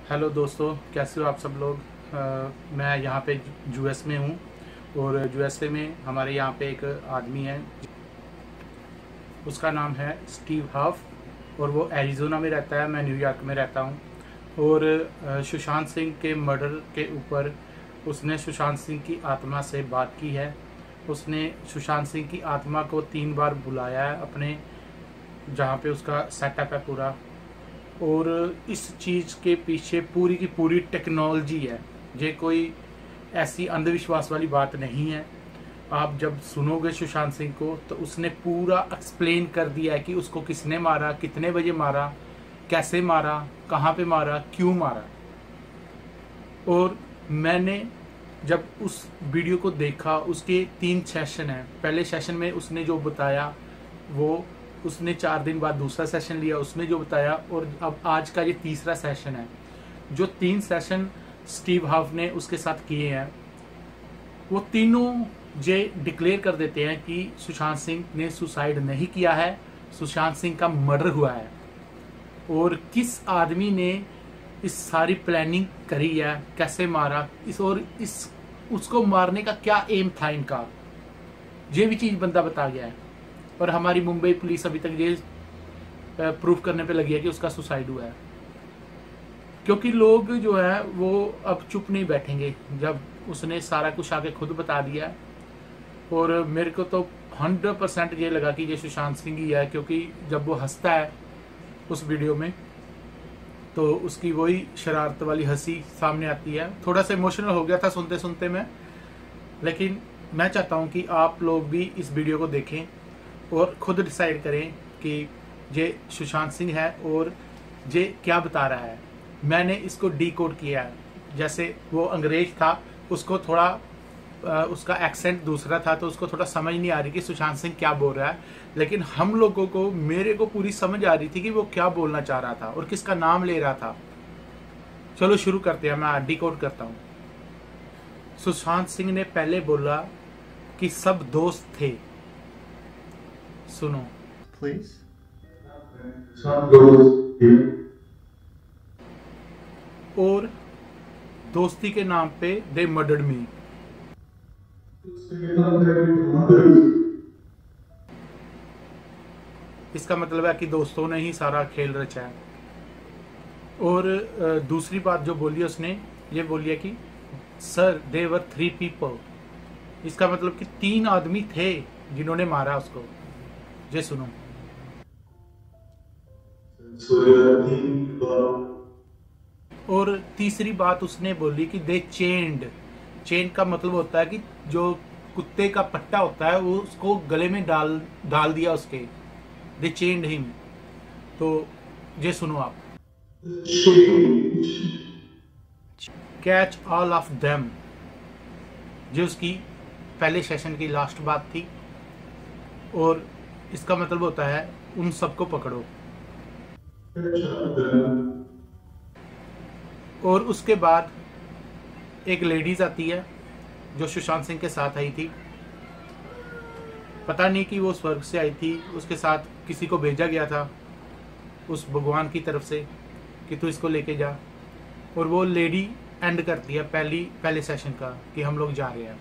Hello दोस्तों, कैसे हो आप सब लोग। मैं यहाँ पे यूएस में हूँ और यूएसए में हमारे यहाँ पे एक आदमी है, उसका नाम है स्टीव हफ और वो एरिज़ोना में रहता है। मैं न्यूयॉर्क में रहता हूँ। और सुशांत सिंह के मर्डर के ऊपर उसने सुशांत सिंह की आत्मा से बात की है। उसने सुशांत सिंह की आत्मा को 3 बार बुलाया है अपने, जहाँ पे उसका सेटअप है पूरा। और इस चीज़ के पीछे पूरी की पूरी टेक्नोलॉजी है। ये कोई ऐसी अंधविश्वास वाली बात नहीं है। आप जब सुनोगे सुशांत सिंह को तो उसने पूरा एक्सप्लेन कर दिया है कि उसको किसने मारा, कितने बजे मारा, कैसे मारा, कहाँ पे मारा, क्यों मारा। और मैंने जब उस वीडियो को देखा, उसके 3 सेशन हैं। पहले सेशन में उसने जो बताया वो उसने 4 दिन बाद दूसरा सेशन लिया, उसमें जो बताया, और अब आज का ये तीसरा सेशन है। जो 3 सेशन स्टीव हाफ ने उसके साथ किए हैं वो तीनों ये डिक्लेयर कर देते हैं कि सुशांत सिंह ने सुसाइड नहीं किया है, सुशांत सिंह का मर्डर हुआ है। और किस आदमी ने इस सारी प्लानिंग करी है, कैसे मारा, इस उसको मारने का क्या एम था इनका, ये भी चीज बंदा बता गया है। और हमारी मुंबई पुलिस अभी तक ये प्रूफ करने पे लगी है कि उसका सुसाइड हुआ है। क्योंकि लोग जो है वो अब चुप नहीं बैठेंगे जब उसने सारा कुछ आके खुद बता दिया। और मेरे को तो 100% ये लगा कि ये सुशांत सिंह ही है, क्योंकि जब वो हंसता है उस वीडियो में तो उसकी वही शरारत वाली हंसी सामने आती है। थोड़ा सा इमोशनल हो गया था सुनते सुनते मैं, लेकिन मैं चाहता हूँ कि आप लोग भी इस वीडियो को देखें और खुद डिसाइड करें कि ये सुशांत सिंह है और ये क्या बता रहा है। मैंने इसको डीकोड किया है। जैसे वो अंग्रेज था, उसको थोड़ा उसका एक्सेंट दूसरा था तो उसको थोड़ा समझ नहीं आ रही कि सुशांत सिंह क्या बोल रहा है, लेकिन हम लोगों को, मेरे को पूरी समझ आ रही थी कि वो क्या बोलना चाह रहा था और किसका नाम ले रहा था। चलो शुरू करते हैं, मैं डीकोड करता हूँ। सुशांत सिंह ने पहले बोला कि सब दोस्त थे। सुनो Please. Some goes here. और दोस्ती के नाम पे दे मर्डर्ड मी। इसका मतलब है कि दोस्तों ने ही सारा खेल रचा है। और दूसरी बात जो बोली उसने, ये बोली है कि सर दे वर 3 पीपल। इसका मतलब कि 3 आदमी थे जिन्होंने मारा उसको। ये सुनो। और तीसरी बात उसने बोली कि दे चेंड। चेंड का मतलब होता है कि जो कुत्ते का पट्टा होता है वो उसको गले में डाल दिया उसके। दे चेंड हिम। तो ये सुनो आप। कैच ऑल ऑफ देम, जो उसकी पहले सेशन की लास्ट बात थी। और इसका मतलब होता है उन सबको पकड़ो। और उसके बाद एक लेडीज आती है जो सुशांत सिंह के साथ आई थी। पता नहीं कि वो स्वर्ग से आई थी, उसके साथ किसी को भेजा गया था उस भगवान की तरफ से कि तू इसको लेके जा। और वो लेडी एंड करती है पहले सेशन का कि हम लोग जा रहे हैं।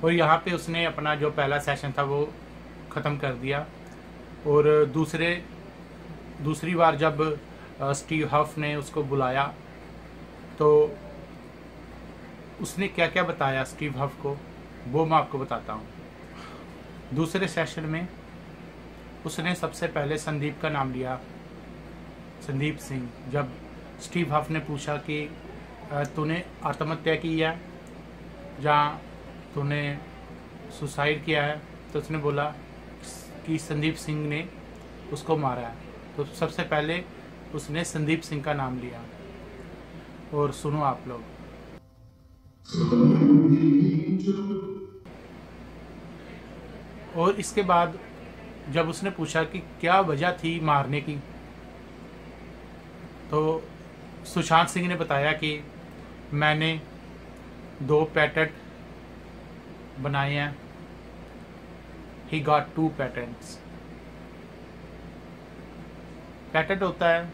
और यहाँ पे उसने अपना जो पहला सेशन था वो ख़त्म कर दिया। और दूसरी बार जब स्टीव हफ ने उसको बुलाया तो उसने क्या क्या बताया स्टीव हफ को, वो मैं आपको बताता हूँ। दूसरे सेशन में उसने सबसे पहले संदीप का नाम लिया, संदीप सिंह। जब स्टीव हफ ने पूछा कि तूने आत्महत्या की है या तूने सुसाइड किया है, तो उसने बोला कि संदीप सिंह ने उसको मारा है। तो सबसे पहले उसने संदीप सिंह का नाम लिया। और सुनो आप लोग। और इसके बाद जब उसने पूछा कि क्या वजह थी मारने की, तो सुशांत सिंह ने बताया कि मैंने 2 पेटेंट बनाए हैं। He got 2 patents. पेटेंट होता है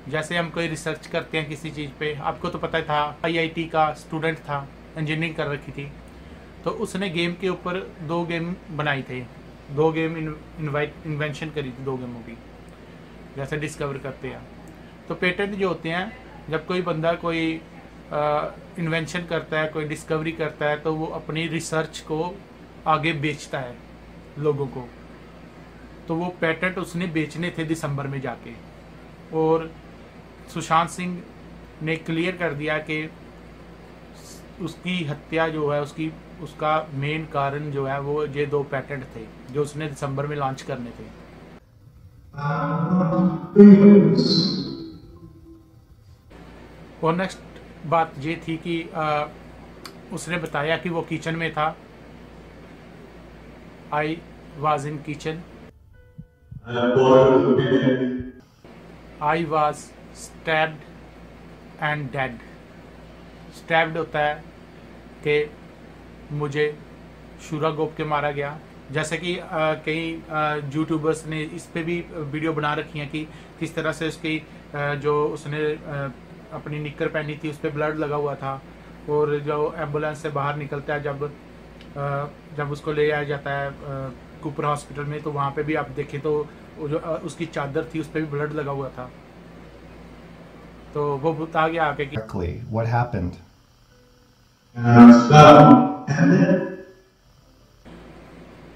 जैसे हम कोई रिसर्च करते हैं किसी चीज़ पे, आपको तो पता ही था, आईआईटी का स्टूडेंट था, इंजीनियरिंग कर रखी थी, तो उसने गेम के ऊपर 2 गेम बनाई थे, 2 गेम इन्वेंशन करी थी 2 गेमों की, जैसे डिस्कवर करते हैं। तो पेटेंट जो होते हैं, जब कोई बंदा कोई इन्वेंशन करता है, कोई डिस्कवरी करता है, तो वो अपनी रिसर्च को आगे बेचता है लोगों को। तो वो पेटेंट उसने बेचने थे दिसंबर में जाके, और सुशांत सिंह ने क्लियर कर दिया कि उसकी हत्या जो है, उसका मेन कारण जो है वो ये 2 पेटेंट थे जो उसने दिसंबर में लॉन्च करने थे। और नेक्स्ट बात ये थी कि उसने बताया कि वो किचन में था। I was in kitchen, I was stabbed and dead. Stabbed होता है कि मुझे शूरा गोप के मारा गया, जैसे कि कई यूट्यूबर्स ने इस पे भी वीडियो बना रखी हैं कि किस तरह से उसकी जो उसने अपनी निक्कर पहनी थी उस पर ब्लड लगा हुआ था, और जो एम्बुलेंस से बाहर निकलता है जब उसको ले आया जाता है कूपर हॉस्पिटल में, तो वहाँ पे भी आप देखें तो जो उसकी चादर थी उस पर भी ब्लड लगा हुआ था। तो वो बता गया आगे कि what happened?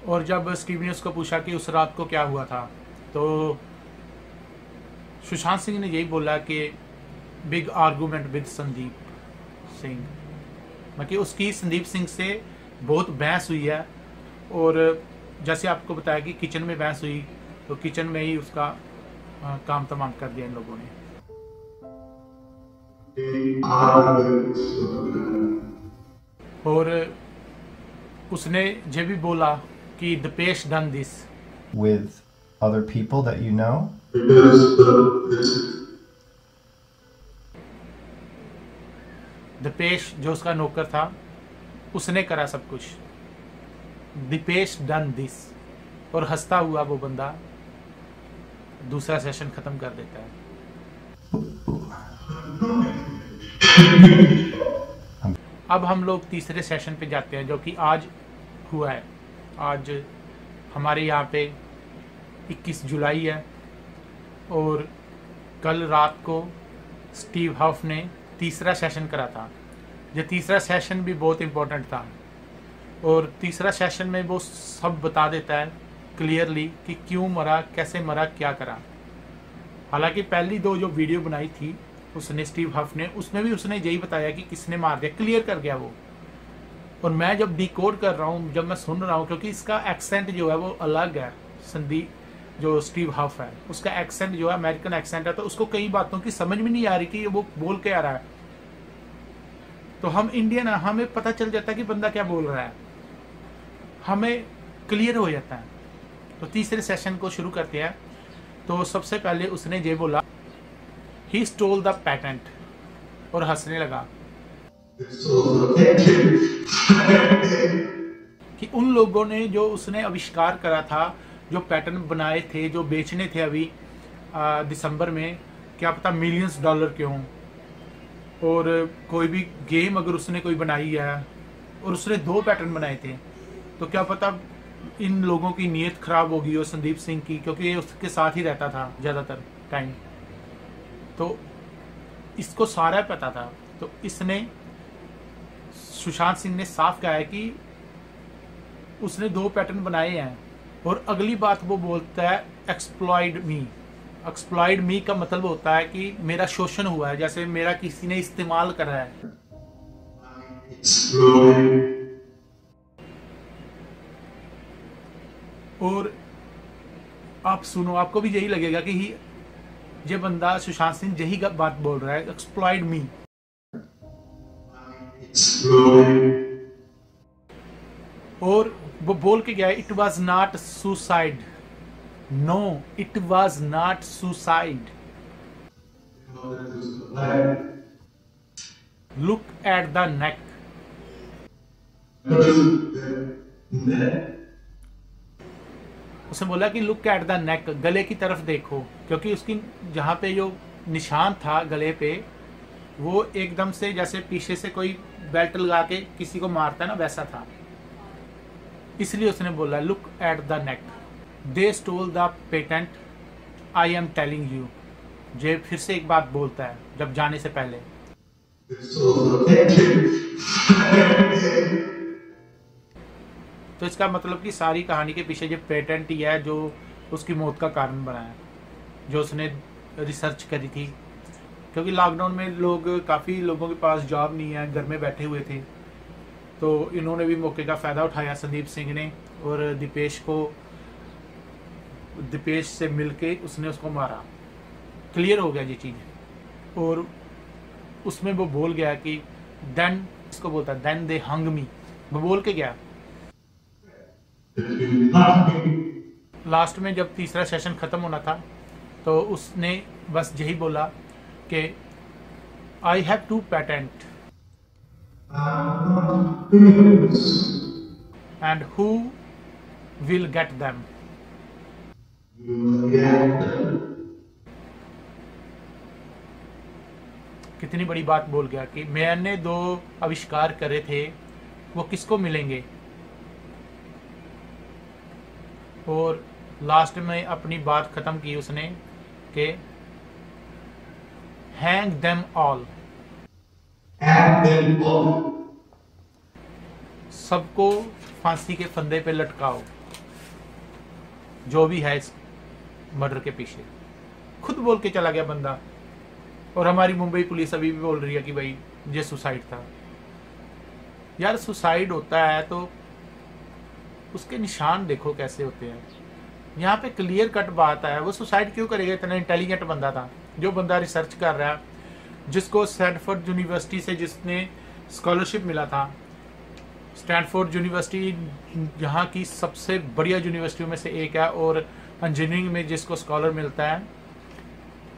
और जब स्टीव ने उसको पूछा कि उस रात को क्या हुआ था, तो सुशांत सिंह ने यही बोला कि big argument with Sandeep Singh, मतलब उसकी संदीप सिंह से बहुत बहस हुई है। और जैसे आपको बताया कि किचन में बहस हुई, तो किचन में ही उसका काम तमाम कर दिया इन लोगों ने। और उसने ये भी बोला कि Dapesh done this with other people that you know? Dapesh जो उसका नौकर था उसने करा सब कुछ। दीपेश डन दिस, और हंसता हुआ वो बंदा दूसरा सेशन खत्म कर देता है। अब हम लोग तीसरे सेशन पे जाते हैं जो कि आज हुआ है। आज हमारे यहाँ पे 21 जुलाई है, और कल रात को स्टीव हफ ने तीसरा सेशन करा था। ये तीसरा सेशन भी बहुत इम्पोर्टेंट था, और तीसरा सेशन में वो सब बता देता है क्लियरली कि क्यों मरा, कैसे मरा, क्या करा। हालांकि पहली 2 जो वीडियो बनाई थी उसने स्टीव हफ ने, उसमें भी उसने यही बताया कि किसने मार दिया, क्लियर कर गया वो। और मैं जब डिकोड कर रहा हूँ, जब मैं सुन रहा हूँ, क्योंकि इसका एक्सेंट जो है वो अलग है, संदीप जो स्टीव हफ है उसका एक्सेंट जो है अमेरिकन एक्सेंट है, तो उसको कई बातों की समझ में नहीं आ रही कि वो बोल के आ रहा है। तो हम इंडियन है, हमें पता चल जाता है कि बंदा क्या बोल रहा है, हमें क्लियर हो जाता है। तो तीसरे सेशन को शुरू करते हैं। तो सबसे पहले उसने ये बोला, ही स्टोल द पैटेंट, और हंसने लगा कि उन लोगों ने जो उसने आविष्कार करा था, जो पैटर्न बनाए थे, जो बेचने थे अभी दिसंबर में, क्या पता मिलियंस डॉलर के हों। और कोई भी गेम अगर उसने कोई बनाई है और उसने 2 पैटर्न बनाए थे, तो क्या पता इन लोगों की नीयत खराब होगी और संदीप सिंह की, क्योंकि ये उसके साथ ही रहता था ज़्यादातर टाइम, तो इसको सारा पता था। तो इसने सुशांत सिंह ने साफ कहा है कि उसने 2 पैटर्न बनाए हैं। और अगली बात वो बोलता है एक्सप्लॉइड मी। एक्सप्लॉइड मी का मतलब होता है कि मेरा शोषण हुआ है, जैसे मेरा किसी ने इस्तेमाल करा है। और आप सुनो, आपको भी यही लगेगा कि ये बंदा सुशांत सिंह यही बात बोल रहा है, एक्सप्लॉइड मी। और वो बोल के गया, it was not suicide, no it was not suicide, look at the neck. उसने बोला कि लुक एट द नेक, गले की तरफ देखो, क्योंकि उसकी जहाँ पे जो निशान था गले पे, वो एकदम से जैसे पीछे से कोई बेल्ट लगा के किसी को मारता है ना, वैसा था। इसलिए उसने बोला look at the neck. They stole the patent, I am telling you. जे फिर से एक बात बोलता है जब जाने से पहले। तो इसका मतलब कि सारी कहानी के पीछे जो पेटेंट ही है जो उसकी मौत का कारण बना है, जो उसने रिसर्च करी थी। क्योंकि लॉकडाउन में काफ़ी लोगों के पास जॉब नहीं है, घर में बैठे हुए थे, तो इन्होंने भी मौके का फ़ायदा उठाया संदीप सिंह ने, और दीपेश से मिलके उसने उसको मारा। क्लियर हो गया ये चीज़। और उसमें वो बोल गया कि देन, इसको बोलता देन दे हंग मी, वो बोल के गया। लास्ट में जब तीसरा सेशन खत्म होना था तो उसने बस यही बोला कि I have to patent and who will get them. कितनी बड़ी बात बोल गया कि मैंने 2 आविष्कार करे थे, वो किसको मिलेंगे। और लास्ट में अपनी बात खत्म की उसने कि हैंग देम ऑल, सबको फांसी के फंदे पे लटकाओ, जो भी है इस मर्डर के पीछे। खुद बोल के चला गया बंदा। और हमारी मुंबई पुलिस अभी भी बोल रही है कि भाई ये सुसाइड था। यार सुसाइड होता है तो उसके निशान देखो कैसे होते हैं। यहाँ पे क्लियर कट बात है, वो सुसाइड क्यों करेगा? इतना इंटेलिजेंट बंदा था, जो बंदा रिसर्च कर रहा है, जिसको स्टैनफोर्ड यूनिवर्सिटी से जिसने स्कॉलरशिप मिला था। स्टैनफोर्ड यूनिवर्सिटी यहाँ की सबसे बढ़िया यूनिवर्सिटियों में से एक है, और इंजीनियरिंग में जिसको स्कॉलर मिलता है,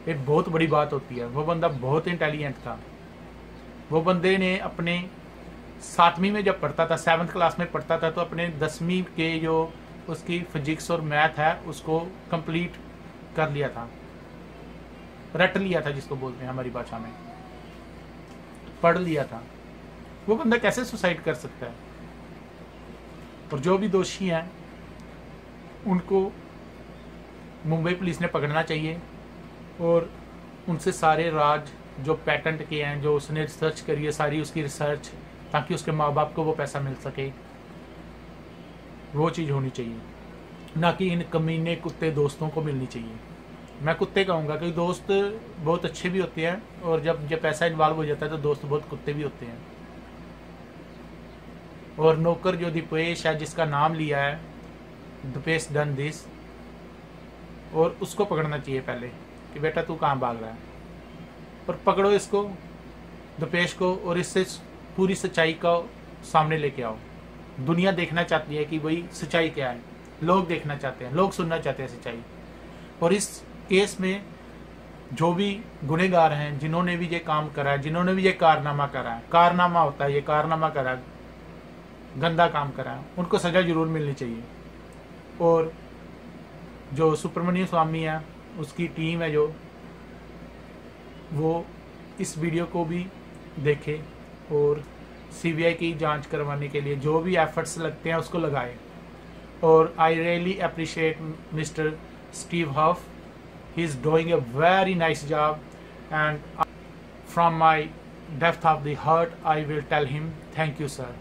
एक बहुत बड़ी बात होती है। वो बंदा बहुत इंटेलिजेंट था। वो बंदे ने अपने 7वीं में जब पढ़ता था, 7th क्लास में पढ़ता था, तो अपने 10वीं के जो उसकी फिजिक्स और मैथ है उसको कंप्लीट कर लिया था, रट लिया था, जिसको बोलते हैं हमारी भाषा में, पढ़ लिया था। वो बंदा कैसे सुसाइड कर सकता है? और जो भी दोषी हैं उनको मुंबई पुलिस ने पकड़ना चाहिए, और उनसे सारे राज जो पेटेंट के हैं, जो उसने रिसर्च करी है, सारी उसकी रिसर्च, ताकि उसके माँ बाप को वो पैसा मिल सके, वो चीज़ होनी चाहिए। ना कि इन कमीने कुत्ते दोस्तों को मिलनी चाहिए। मैं कुत्ते कहूँगा, क्योंकि दोस्त बहुत अच्छे भी होते हैं, और जब पैसा इन्वॉल्व हो जाता है तो दोस्त बहुत कुत्ते भी होते हैं। और नौकर जो दीपेश है, जिसका नाम लिया है, दीपेश डन दिस, और उसको पकड़ना चाहिए पहले कि बेटा तू कहाँ भाग रहा है, और पकड़ो इसको, दीपेश को, और इससे पूरी सच्चाई को सामने लेके आओ। दुनिया देखना चाहती है कि भाई सच्चाई क्या है, लोग देखना चाहते हैं, लोग सुनना चाहते हैं सच्चाई। और इस केस में जो भी गुनहगार हैं, जिन्होंने भी ये काम करा है, जिन्होंने भी ये कारनामा करा है, कारनामा होता है ये, कारनामा करा है, गंदा काम करा है, उनको सजा जरूर मिलनी चाहिए। और जो सुब्रमण्यम स्वामी है, उसकी टीम है जो, वो इस वीडियो को भी देखे और सीबीआई की जांच करवाने के लिए जो भी एफर्ट्स लगते हैं उसको लगाए। और I really appreciate mister Steve Huff, he is doing a very nice job, and from my depth of the heart I will tell him thank you sir.